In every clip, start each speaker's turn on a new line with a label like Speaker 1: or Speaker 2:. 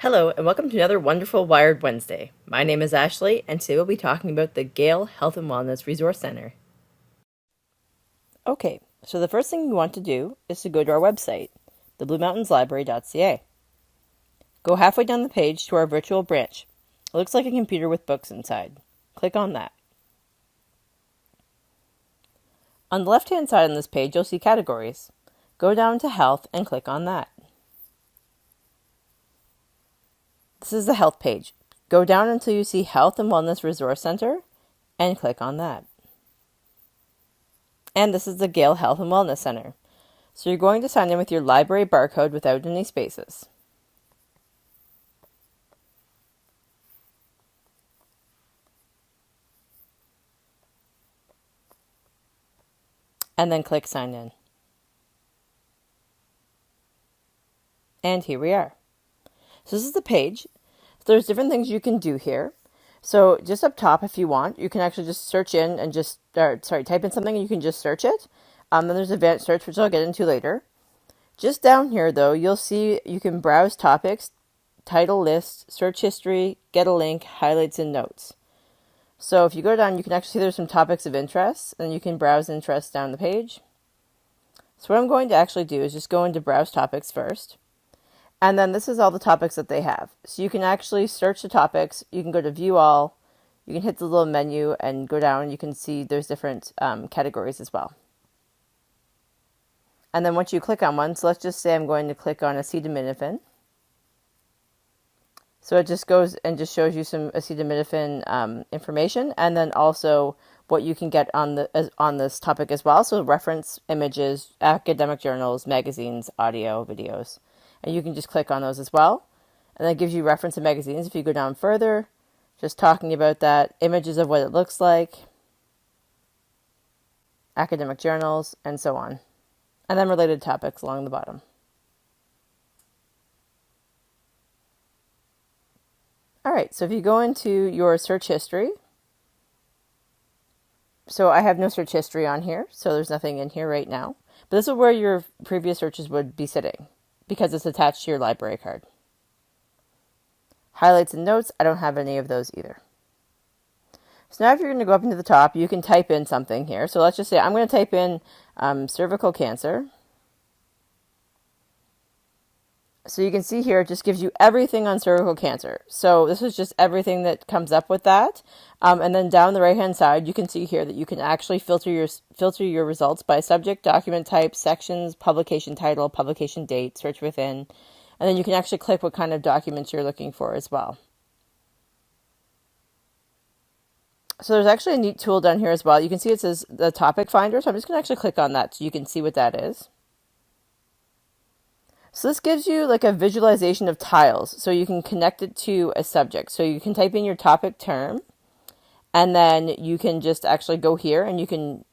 Speaker 1: Hello, and welcome to another wonderful Wired Wednesday. My name is Ashley, and today we'll be talking about the Gale Health and Wellness Resource Center. Okay, so the first thing you want to do is to go to our website, thebluemountains.library.ca. Go halfway down the page to our virtual branch. It looks like a computer with books inside. Click on that. On the left-hand side on this page, you'll see categories. Go down to Health and click on that. This is the Health page. Go down until you see Health and Wellness Resource Center and click on that. And this is the Gale Health and Wellness Center. So you're going to sign in with your library barcode without any spaces. And then click Sign In. And here we are. So this is the page. So there's different things you can do here. So just up top, if you want, you can actually just search in and type in something and you can just search it. Then there's advanced search, which I'll get into later. Just down here, though, you'll see you can browse topics, title list, search history, get a link, highlights, and notes. So if you go down, you can actually see there's some topics of interest, and you can browse interests down the page. So what I'm going to actually do is just go into browse topics first. And then this is all the topics that they have. So you can actually search the topics. You can go to view all. You can hit the little menu and go down. You can see there's different categories as well. And then once you click on one, so let's just say I'm going to click on acetaminophen. So it just goes and just shows you some acetaminophen information, and then also what you can get on this topic as well. So reference images, academic journals, magazines, audio, videos. And you can just click on those as well. And that gives you reference to magazines. If you go down further, just talking about that, images of what it looks like, academic journals, and so on. And then related topics along the bottom. All right, so if you go into your search history, so I have no search history on here, so there's nothing in here right now. But this is where your previous searches would be sitting, because it's attached to your library card. Highlights and notes, I don't have any of those either. So now if you're going to go up into the top, you can type in something here. So let's just say I'm going to type in cervical cancer. So you can see here, it just gives you everything on cervical cancer. So this is just everything that comes up with that. And then down the right-hand side, you can see here that you can actually filter your results by subject, document type, sections, publication title, publication date, search within. And then you can actually click what kind of documents you're looking for as well. So there's actually a neat tool down here as well. You can see it says the topic finder. So I'm just going to actually click on that so you can see what that is. So this gives you like a visualization of tiles, so you can connect it to a subject. So you can type in your topic term, and then you can just actually go here and you can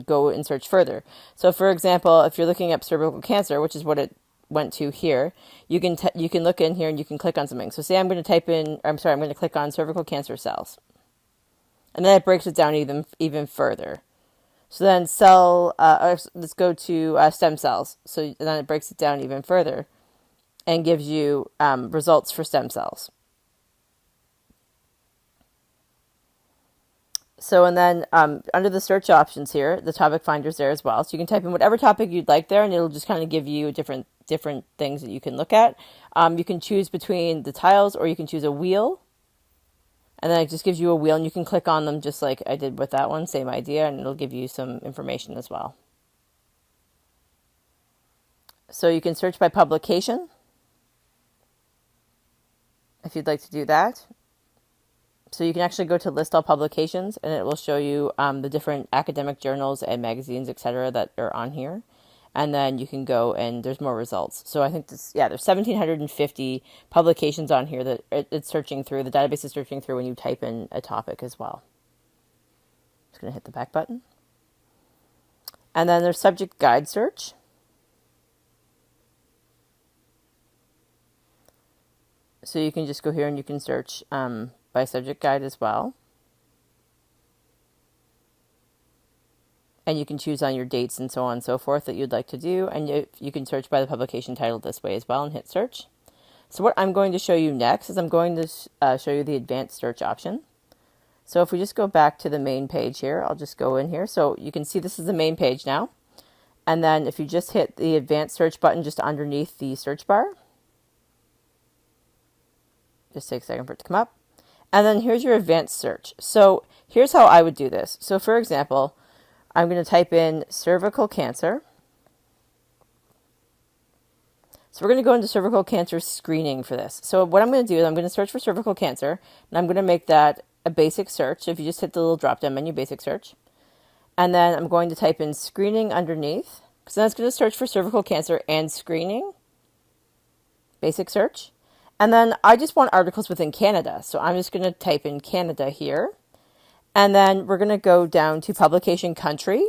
Speaker 1: go and search further. So for example, if you're looking up cervical cancer, which is what it went to here, you can look in here and you can click on something. So say I'm going to click on cervical cancer cells. And then it breaks it down even further. So then let's go to stem cells. So then it breaks it down even further and gives you results for stem cells. So and then under the search options here, the topic finder's there as well. So you can type in whatever topic you'd like there, and it'll just kind of give you different things that you can look at. You can choose between the tiles, or you can choose a wheel. And then it just gives you a wheel, and you can click on them just like I did with that one, same idea, and it'll give you some information as well. So you can search by publication, if you'd like to do that. So you can actually go to list all publications, and it will show you the different academic journals and magazines, etc., that are on here. And then you can go and there's more results. So I think there's 1,750 publications on here that it's searching through. The database is searching through when you type in a topic as well. Just going to hit the back button. And then there's subject guide search. So you can just go here and you can search by subject guide as well. And you can choose on your dates and so on and so forth that you'd like to do. And you can search by the publication title this way as well and hit search. So what I'm going to show you next is I'm going to show you the advanced search option. So if we just go back to the main page here, I'll just go in here. So you can see this is the main page now. And then if you just hit the advanced search button just underneath the search bar, just take a second for it to come up. And then here's your advanced search. So here's how I would do this. So for example, I'm going to type in cervical cancer. So we're going to go into cervical cancer screening for this. So what I'm going to do is I'm going to search for cervical cancer, and I'm going to make that a basic search. So if you just hit the little drop-down menu, basic search. And then I'm going to type in screening underneath, because then it's going to search for cervical cancer and screening, basic search. And then I just want articles within Canada. So I'm just going to type in Canada here. And then we're going to go down to publication country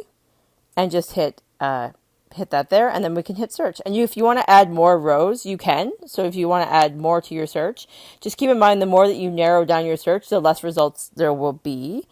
Speaker 1: and just hit that there, and then we can hit search. And if you want to add more rows, you can. So if you want to add more to your search, just keep in mind the more that you narrow down your search, the less results there will be.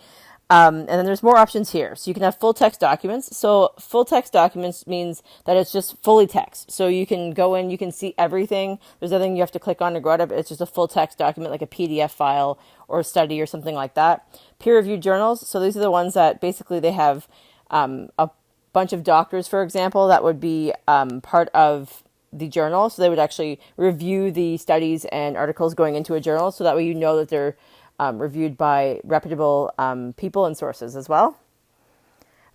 Speaker 1: And then there's more options here. So you can have full text documents. So full text documents means that it's just fully text. So you can go in, you can see everything. There's nothing you have to click on to go out of it. It's just a full text document like a PDF file or a study or something like that. Peer-reviewed journals. So these are the ones that basically they have a bunch of doctors, for example, that would be part of the journal. So they would actually review the studies and articles going into a journal. So that way you know that they're reviewed by reputable people and sources as well.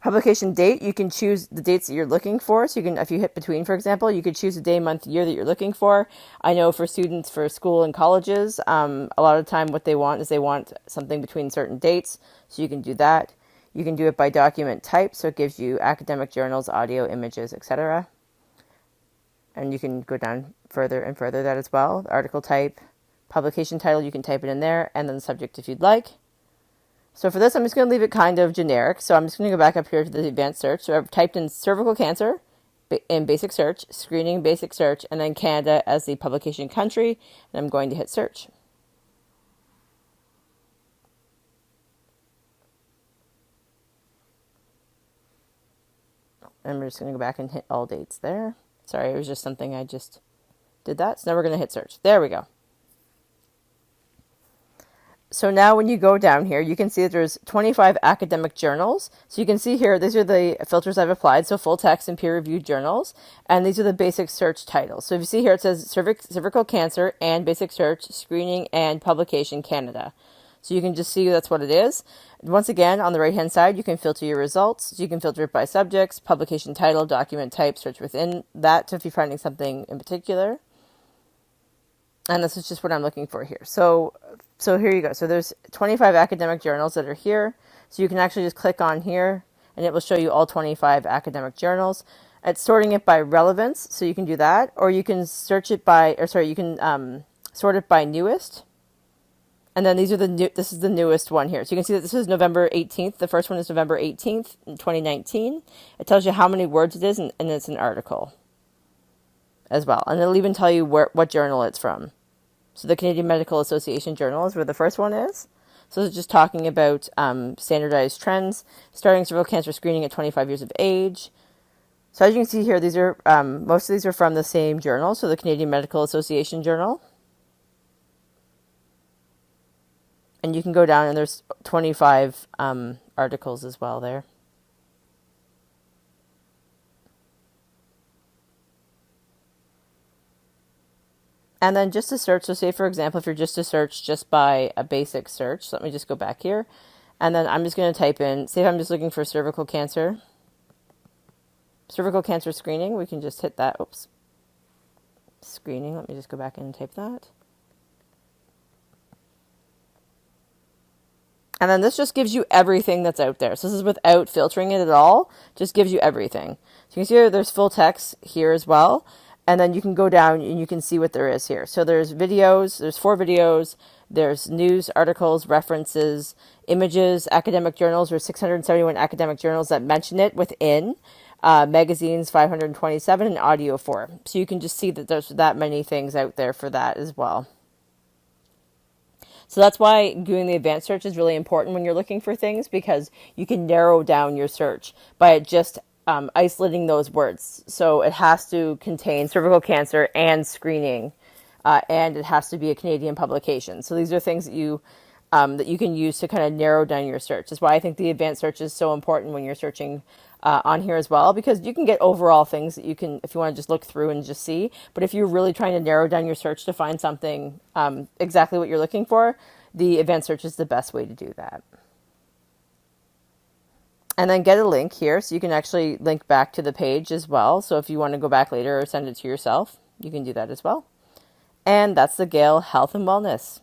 Speaker 1: Publication date, you can choose the dates that you're looking for. So you can, if you hit between, for example, you could choose the day, month, year that you're looking for. I know for students for school and colleges, a lot of the time what they want is they want something between certain dates. So you can do that. You can do it by document type. So it gives you academic journals, audio, images, etc. And you can go down further and further that as well. The article type, publication title, you can type it in there, and then the subject if you'd like. So for this, I'm just going to leave it kind of generic. So I'm just going to go back up here to the advanced search. So I've typed in cervical cancer in basic search, screening basic search, and then Canada as the publication country, and I'm going to hit search. And we're just going to go back and hit all dates there. Sorry, it was just something I just did that. So now we're going to hit search. There we go. So now when you go down here, you can see that there's 25 academic journals. So you can see here, these are the filters I've applied. So full text and peer-reviewed journals. And these are the basic search titles. So if you see here, it says cervical cancer and basic search, screening and publication Canada. So you can just see that's what it is. Once again, on the right-hand side, you can filter your results. So you can filter it by subjects, publication title, document type, search within that if you're finding something in particular. And this is just what I'm looking for here. So here you go. So there's 25 academic journals that are here. So you can actually just click on here and it will show you all 25 academic journals. It's sorting it by relevance. So you can do that, or you can search it by, you can sort it by newest. And then these are this is the newest one here. So you can see that this is November 18th. The first one is November 18th, 2019. It tells you how many words it is, and it's an article as well. And it'll even tell you what journal it's from. So the Canadian Medical Association Journal is where the first one is. So it's just talking about standardized trends, starting cervical cancer screening at 25 years of age. So as you can see here, these are most of these are from the same journal, so the Canadian Medical Association Journal. And you can go down and there's 25 articles as well there. And then just to search, so say for example, if you're just to search just by a basic search, so let me just go back here. And then I'm just going to type in, say if I'm just looking for cervical cancer screening, we can just hit that, screening, let me just go back in and type that. And then this just gives you everything that's out there. So this is without filtering it at all, just gives you everything. So you can see there's full text here as well. And then you can go down and you can see what there is here. So there's videos, there's 4 videos, there's news, articles, references, images, academic journals. There's 671 academic journals that mention it within, magazines 527, and audio 4. So you can just see that there's that many things out there for that as well. So that's why doing the advanced search is really important when you're looking for things, because you can narrow down your search by just isolating those words. So it has to contain cervical cancer and screening and it has to be a Canadian publication. So these are things that you can use to kind of narrow down your search. That's why I think the advanced search is so important when you're searching on here as well, because you can get overall things that you can, if you want to just look through and just see. But if you're really trying to narrow down your search to find something exactly what you're looking for, the advanced search is the best way to do that. And then get a link here so you can actually link back to the page as well. So if you want to go back later or send it to yourself, you can do that as well. And that's the Gale Health and Wellness.